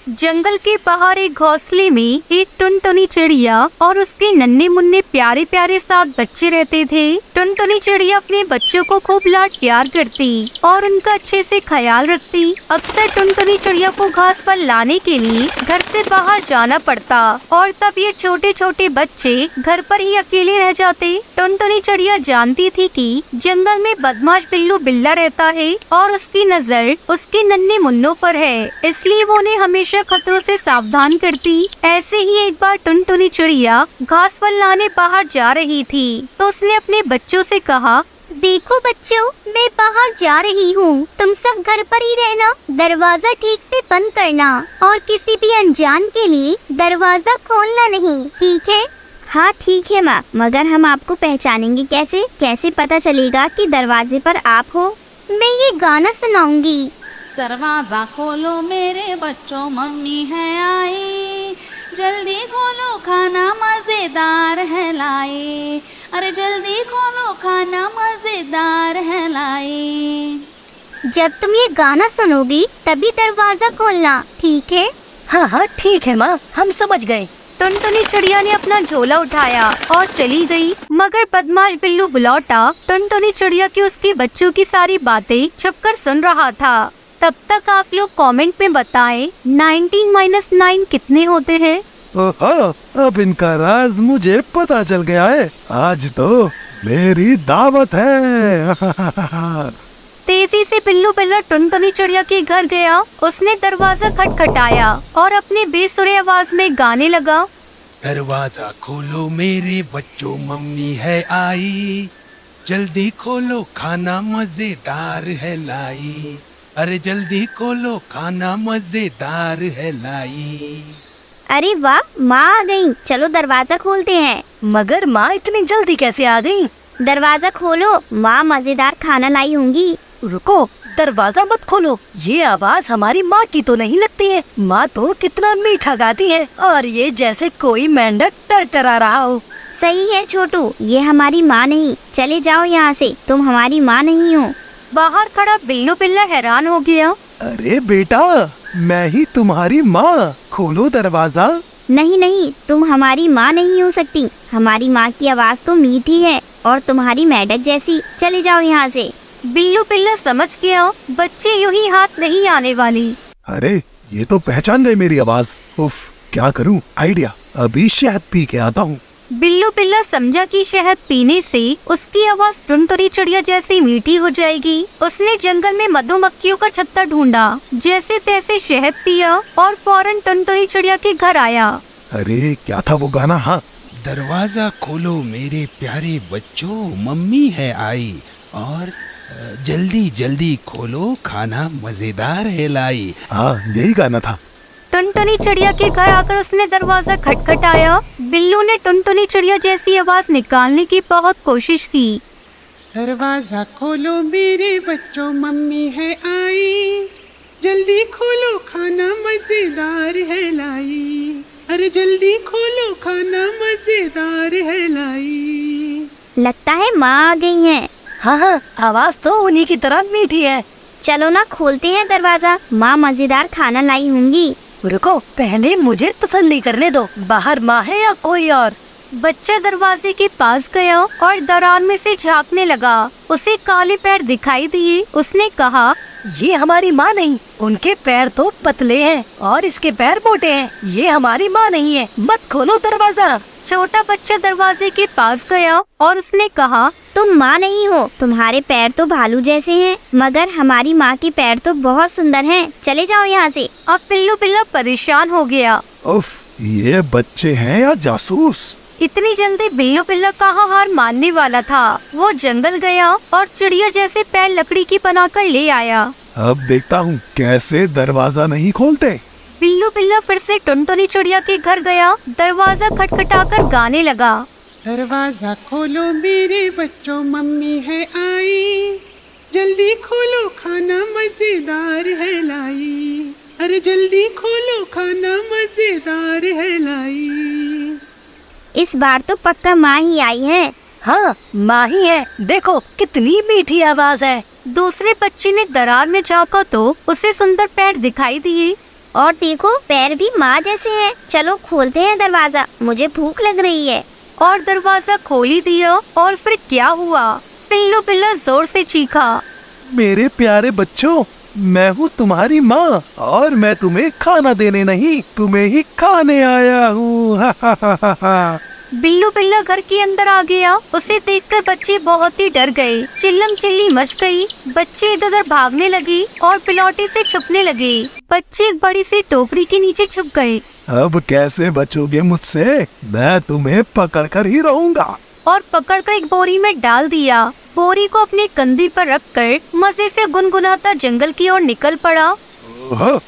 जंगल के बाहर एक घोंसले में एक टुनटुनी चिड़िया और उसके नन्हे मुन्ने प्यारे प्यारे 7 बच्चे रहते थे। टुनटुनी चिड़िया अपने बच्चों को खूब लाड प्यार करती और उनका अच्छे से ख्याल रखती। अक्सर टुनटुनी चिड़िया को घास पर लाने के लिए घर से बाहर जाना पड़ता और तब ये छोटे छोटे बच्चे घर पर ही अकेले रह जाते। टुनटुनी चिड़िया जानती थी कि जंगल में बदमाश बिल्लू बिल्ला रहता है और उसकी नजर उसके नन्हे मुन्नों पर है, इसलिए वो उन्हें हमेशा खतरों से सावधान करती। ऐसे ही एक बार टुनटुनी चिड़िया घास पर लाने बाहर जा रही थी तो उसने अपने बच्चों से कहा, देखो बच्चों, मैं बाहर जा रही हूँ, तुम सब घर पर ही रहना, दरवाजा ठीक से बंद करना और किसी भी अनजान के लिए दरवाजा खोलना नहीं, ठीक है? हाँ ठीक है माँ, मगर हम आपको पहचानेंगे कैसे? कैसे पता चलेगा कि दरवाजे पर आप हो? मैं ये गाना सुनाऊंगी। दरवाजा खोलो मेरे बच्चों, मम्मी है आई, जल्दी खोलो खाना मजेदार है लाए, अरे जल्दी खोलो खाना मजेदार है लाए। जब तुम ये गाना सुनोगी तभी दरवाजा खोलना, ठीक है? हाँ हाँ ठीक है माँ, हम समझ गए। टुनटुनी चिड़िया ने अपना झोला उठाया और चली गई, मगर बदमाश बिल्लू बुलौटा टुनटुनी चिड़िया की उसके बच्चों की सारी बातें छुपकर सुन रहा था। तब तक आप लोग कमेंट में बताएं 19 - 9 कितने होते हैं? ओहो, अब इनका राज मुझे पता चल गया है। आज तो मेरी दावत है। तेजी से बिल्लू बिल्ला टुनटुनी चिड़िया के घर गया। उसने दरवाजा खटखटाया और अपने बेसुरे आवाज में गाने लगा, दरवाजा खोलो मेरे बच्चों, मम्मी है आई, जल्दी खोलो खाना मजेदार है लाई, अरे जल्दी खोलो खाना मजेदार है लाई। अरे वाह, माँ आ गई, चलो दरवाजा खोलते हैं। मगर माँ इतनी जल्दी कैसे आ गई? दरवाजा खोलो, माँ मजेदार खाना लाई होंगी। रुको, दरवाजा मत खोलो, ये आवाज हमारी माँ की तो नहीं लगती है। माँ तो कितना मीठा गाती है और ये जैसे कोई मेंढक टरटरा रहा हो। सही है छोटू, ये हमारी माँ नहीं, चले जाओ यहाँ से, तुम हमारी माँ नहीं हो। बाहर खड़ा बिल्लू बिल्ला हैरान हो गया। अरे बेटा, मैं ही तुम्हारी माँ, खोलो दरवाजा। नहीं नहीं, तुम हमारी माँ नहीं हो सकती, हमारी माँ की आवाज तो मीठी है और तुम्हारी मेंढक जैसी, चले जाओ यहाँ से। बिल्लू बिल्ला समझ गया बच्चे यूं ही हाथ नहीं आने वाली। अरे ये तो पहचान गए मेरी आवाज। उफ, क्या करूँ? आइडिया, अभी शहद पी के आता हूँ। बिल्लू बिल्ला समझा कि शहद पीने से उसकी आवाज टुनटुनी चिड़िया जैसी मीठी हो जाएगी। उसने जंगल में मधुमक्खियों का छत्ता ढूंढा, जैसे तैसे शहद पिया और फौरन टुनटुनी चिड़िया के घर आया। अरे क्या था वो गाना? हाँ, दरवाजा खोलो मेरे प्यारे बच्चों, मम्मी है आई, और जल्दी जल्दी खोलो खाना मजेदार है लाई। हाँ यही गाना था। टुनटुनी चिड़िया के घर आकर उसने दरवाजा खटखटाया। बिल्लू ने टुनटुनी चिड़िया जैसी आवाज निकालने की बहुत कोशिश की। दरवाजा खोलो मेरे बच्चों, मम्मी है आई, जल्दी खोलो खाना मजेदार है लाई, अरे जल्दी खोलो खाना मजेदार है लाई। लगता है माँ आ गई है। हाँ हाँ, आवाज तो उन्हीं की तरह मीठी है। चलो ना खोलते हैं दरवाजा, माँ मजेदार खाना लाई होंगी। रुको, पहले मुझे तसल्ली करने दो, बाहर माँ है या कोई और। बच्चा दरवाजे के पास गया और दरार में से झांकने लगा। उसे काले पैर दिखाई दिए। उसने कहा, ये हमारी माँ नहीं, उनके पैर तो पतले हैं और इसके पैर मोटे हैं, ये हमारी माँ नहीं है, मत खोलो दरवाजा। छोटा बच्चा दरवाजे के पास गया और उसने कहा, तुम माँ नहीं हो, तुम्हारे पैर तो भालू जैसे हैं, मगर हमारी माँ के पैर तो बहुत सुंदर हैं, चले जाओ यहाँ से। अब बिल्लू बिल्ला परेशान हो गया। उफ, ये बच्चे हैं या जासूस? इतनी जल्दी बिल्लू बिल्ला कहाँ हार मानने वाला था। वो जंगल गया और चिड़िया जैसे पैर लकड़ी की बनाकर ले आया। अब देखता हूँ कैसे दरवाजा नहीं खोलते। बिल्लू बिल्ला फिर से टुनटुनी चिड़िया के घर गया। दरवाजा खटखटाकर गाने लगा, दरवाजा खोलो मेरे बच्चों, मम्मी है आई, जल्दी खोलो खाना मजेदार है लाई, अरे जल्दी खोलो खाना मजेदार है लाई। इस बार तो पक्का माँ ही आई है। हाँ, माँ ही है, देखो कितनी मीठी आवाज है। दूसरे बच्चे ने दरार में झांका तो उसे सुंदर पैर दिखाई दिए। और देखो पैर भी माँ जैसे हैं। चलो खोलते हैं दरवाजा, मुझे भूख लग रही है। और दरवाजा खोल ही दिया और फिर क्या हुआ, पिल्लू बिल्ला जोर से चीखा। मेरे प्यारे बच्चों, मैं हूँ तुम्हारी माँ और मैं तुम्हें खाना देने नहीं, तुम्हें ही खाने आया हूँ। हा हा हा हा हा। बिल्लू बिल्ला घर के अंदर आ गया। उसे देखकर बच्चे बहुत ही डर गए। चिल्लम चिल्ली मच गई। बच्चे इधर उधर भागने लगे और पिलौटे से छुपने लगे। बच्चे एक बड़ी सी टोकरी के नीचे छुप गए। अब कैसे बचोगे मुझसे, मैं तुम्हें पकड़ कर ही रहूंगा। और पकड़कर एक बोरी में डाल दिया। बोरी को अपने कंधे पर रखकर मजे से गुनगुनाता जंगल की ओर निकल पड़ा। हो,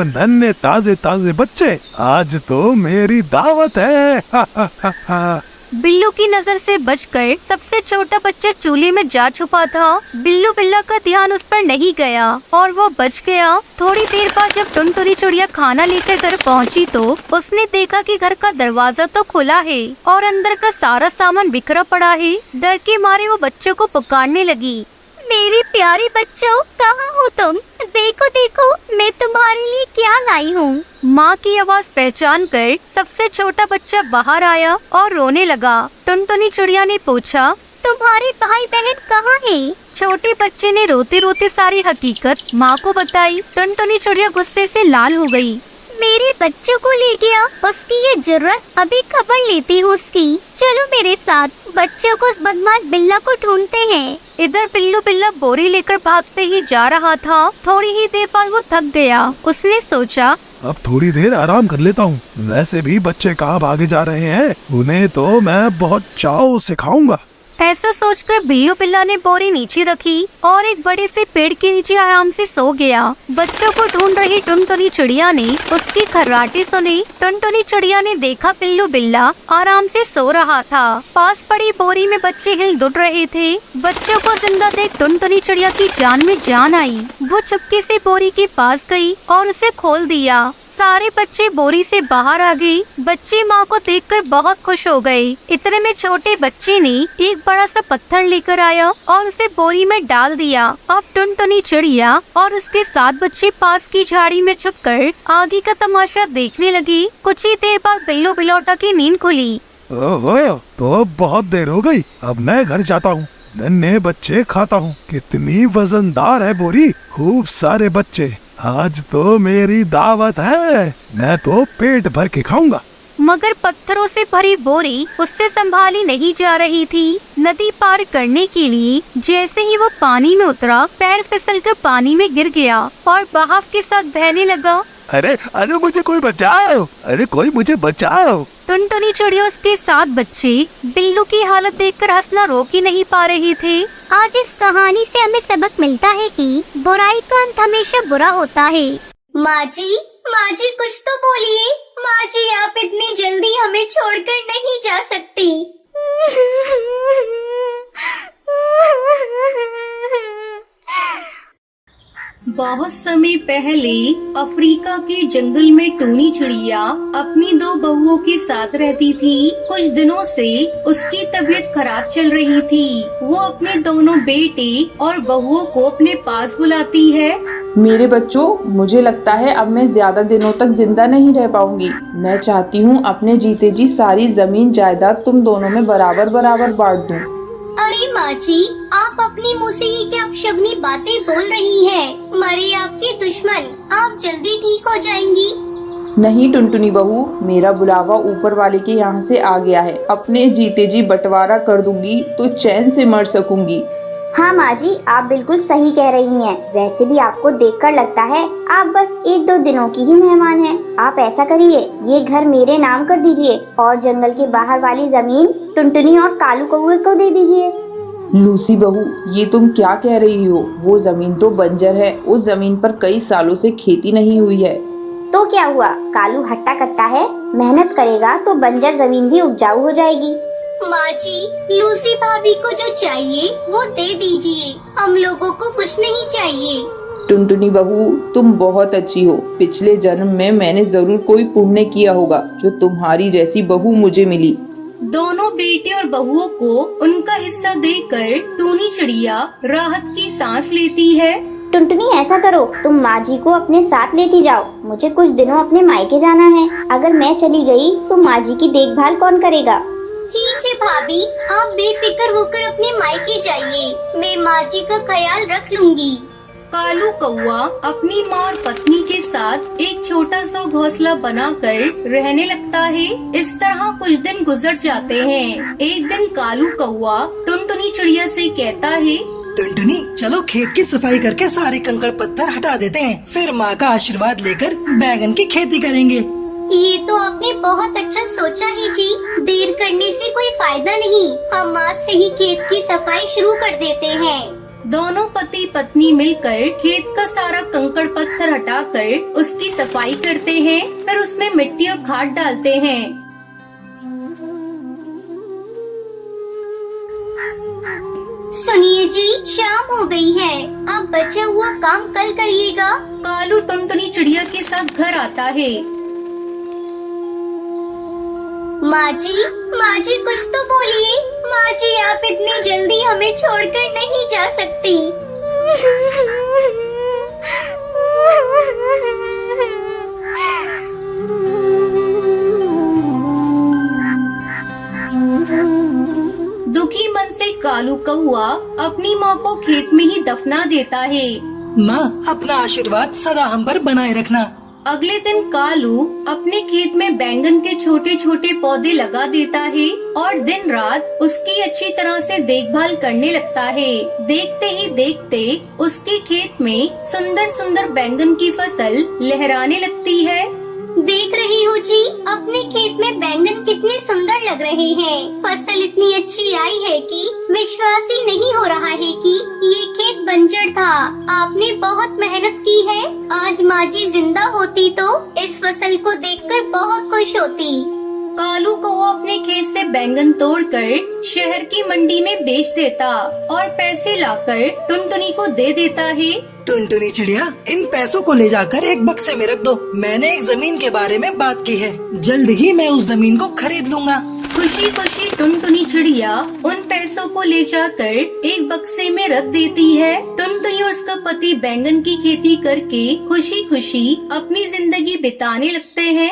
नन्हे ताजे ताजे बच्चे, आज तो मेरी दावत है। हा हा हा हा। बिल्लू की नजर से बचकर सबसे छोटा बच्चा चूल्हे में जा छुपा था। बिल्लू बिल्ला का ध्यान उस पर नहीं गया और वो बच गया। थोड़ी देर बाद जब टुनटुनी चिड़िया खाना लेकर घर पहुंची तो उसने देखा कि घर का दरवाजा तो खुला है और अंदर का सारा सामान बिखरा पड़ा है। डर के मारे वो बच्चों को पुकारने लगी। मेरे प्यारे बच्चों, कहाँ हो तुम? देखो देखो, मैं तुम्हारे लिए क्या लाई हूँ। माँ की आवाज पहचान कर सबसे छोटा बच्चा बाहर आया और रोने लगा। टुनटुनी चिड़िया ने पूछा, तुम्हारे भाई बहन कहाँ हैं? छोटे बच्चे ने रोते रोते सारी हकीकत माँ को बताई। टुनटुनी चिड़िया गुस्से से लाल हो गई। मेरे बच्चों को ले गया, उसकी ये जुर्रत, अभी खबर लेती हूँ उसकी। चलो मेरे साथ, बच्चों को उस बदमाश बिल्ला को ढूंढते हैं। इधर पिल्लू बिल्ला बोरी लेकर भागते ही जा रहा था। थोड़ी ही देर बाद वो थक गया। उसने सोचा, अब थोड़ी देर आराम कर लेता हूँ। वैसे भी बच्चे कहाँ भागे जा रहे हैं, उन्हें तो मैं बहुत चाव से खाऊंगा। ऐसा सोचकर बिल्लू बिल्ला ने बोरी नीचे रखी और एक बड़े से पेड़ के नीचे आराम से सो गया। बच्चों को ढूंढ रही टुनटुनी चिड़िया ने उसकी खर्राटे सुनी। टुनटुनी चिड़िया ने देखा पिल्लू बिल्ला आराम से सो रहा था। पास पड़ी बोरी में बच्चे हिल डुल रहे थे। बच्चों को जिंदा देख टुनटुनी चिड़िया की जान में जान आई। वो चुपके से बोरी के पास गई और उसे खोल दिया। सारे बच्चे बोरी से बाहर आ गए। बच्चे माँ को देखकर बहुत खुश हो गए। इतने में छोटे बच्चे ने एक बड़ा सा पत्थर लेकर आया और उसे बोरी में डाल दिया। अब टुनटुनी चिड़िया और उसके 7 बच्चे पास की झाड़ी में छुपकर आगे का तमाशा देखने लगी। कुछ ही देर बाद बिल्लू बिलौटा की नींद खुली। ओहो, तो बहुत देर हो गई, अब मैं घर जाता हूँ। नन्हे बच्चे खाता हूँ। कितनी वजनदार है बोरी, खूब सारे बच्चे। आज तो मेरी दावत है, मैं तो पेट भर के खाऊंगा। मगर पत्थरों से भरी बोरी उससे संभाली नहीं जा रही थी। नदी पार करने के लिए जैसे ही वो पानी में उतरा, पैर फिसलकर पानी में गिर गया और बहाव के साथ बहने लगा। अरे अरे मुझे कोई बचाओ, अरे कोई मुझे बचाओ। टुनटुनी चिड़िया उसके 7 बच्चे बिल्लू की हालत देखकर हंसना रोक ही नहीं पा रहे थे। आज इस कहानी से हमें सबक मिलता है कि बुराई का अंत हमेशा बुरा होता है। माँ जी कुछ तो बोलिए। माँ जी, आप इतनी जल्दी हमें छोड़कर नहीं जा सकती। बहुत समय पहले अफ्रीका के जंगल में टूनी चिड़िया अपनी 2 बहुओं के साथ रहती थी। कुछ दिनों से उसकी तबीयत खराब चल रही थी। वो अपने दोनों बेटे और बहुओं को अपने पास बुलाती है। मेरे बच्चों, मुझे लगता है अब मैं ज्यादा दिनों तक जिंदा नहीं रह पाऊंगी। मैं चाहती हूँ अपने जीते जी सारी जमीन जायदाद तुम दोनों में बराबर बराबर बांट दूं। अरे माँ जी, आप अपने मुँह से ये क्या अपशगुनी बातें बोल रही हैं? मरे आपके दुश्मन, आप जल्दी ठीक हो जाएंगी। नहीं टुनटुनी बहू, मेरा बुलावा ऊपर वाले के यहाँ से आ गया है। अपने जीते जी बंटवारा कर दूंगी तो चैन से मर सकूंगी। हाँ माँ जी, आप बिल्कुल सही कह रही हैं। वैसे भी आपको देखकर लगता है आप बस 1-2 दिनों की ही मेहमान हैं। आप ऐसा करिए, ये घर मेरे नाम कर दीजिए और जंगल के बाहर वाली जमीन टुनटुनी और कालू कौवे को दे दीजिए। लूसी बहू, ये तुम क्या कह रही हो? वो जमीन तो बंजर है, उस जमीन पर कई सालों से खेती नहीं हुई है। तो क्या हुआ, कालू हट्टा कट्टा है, मेहनत करेगा तो बंजर जमीन भी उपजाऊ हो जाएगी। माँ जी, लूसी भाभी को जो चाहिए वो दे दीजिए, हम लोगों को कुछ नहीं चाहिए। टुनटुनी बहू, तुम बहुत अच्छी हो। पिछले जन्म में मैंने जरूर कोई पुण्य किया होगा जो तुम्हारी जैसी बहू मुझे मिली। दोनों बेटे और बहुओं को उनका हिस्सा देकर टूनी चिड़िया राहत की सांस लेती है। टुनटुनी ऐसा करो, तुम माँ जी को अपने साथ लेती जाओ। मुझे कुछ दिनों अपने मायके जाना है। अगर मैं चली गई तो माँ जी की देखभाल कौन करेगा? ठीक है भाभी, आप बेफिक्र होकर अपने मायके जाइए। मैं माँ जी का ख्याल रख लूंगी। कालू कौआ अपनी माँ और पत्नी के साथ एक छोटा सा घोंसला बनाकर रहने लगता है। इस तरह कुछ दिन गुजर जाते हैं। एक दिन कालू कौआ टुनटुनी चिड़िया से कहता है, टुनटुनी, चलो खेत की सफाई करके सारे कंकड़ पत्थर हटा देते हैं, फिर माँ का आशीर्वाद लेकर बैगन की खेती करेंगे। ये तो आपने बहुत अच्छा सोचा है जी। देर करने से कोई फायदा नहीं, हम आज से ही खेत की सफाई शुरू कर देते हैं। दोनों पति पत्नी मिलकर खेत का सारा कंकड़ पत्थर हटाकर उसकी सफाई करते हैं। फिर उसमें मिट्टी और खाद डालते हैं। सुनिए जी, शाम हो गई है, अब बचा हुआ काम कल करिएगा। कालू टुनटुनी चिड़िया के साथ घर आता है। माँ जी कुछ तो बोलिए। माँ जी, आप इतनी जल्दी हमें छोड़कर नहीं जा सकती। दुखी मन से कालू कौआ अपनी माँ को खेत में ही दफना देता है। माँ, अपना आशीर्वाद सदा हम पर बनाए रखना। अगले दिन कालू अपने खेत में बैंगन के छोटे छोटे पौधे लगा देता है और दिन रात उसकी अच्छी तरह से देखभाल करने लगता है। देखते ही देखते उसके खेत में सुंदर सुंदर बैंगन की फसल लहराने लगती है। देख रही हो जी, अपने खेत में बैंगन कितने सुंदर लग रहे हैं। फसल इतनी अच्छी आई है कि विश्वास ही नहीं हो रहा है कि ये खेत बंजर था। आपने बहुत मेहनत की है। आज माँ जी जिंदा होती तो इस फसल को देखकर बहुत खुश होती। कालू को वो अपने खेत से बैंगन तोड़कर शहर की मंडी में बेच देता और पैसे लाकर टुनटुनी को दे देता है। टुनटुनी चिड़िया, इन पैसों को ले जाकर एक बक्से में रख दो। मैंने एक जमीन के बारे में बात की है, जल्द ही मैं उस जमीन को खरीद लूंगा। खुशी खुशी टुनटुनी चिड़िया उन पैसों को ले जाकर एक बक्से में रख देती है। टुनटुनी और उसका पति बैंगन की खेती करके खुशी खुशी अपनी जिंदगी बिताने लगते हैं।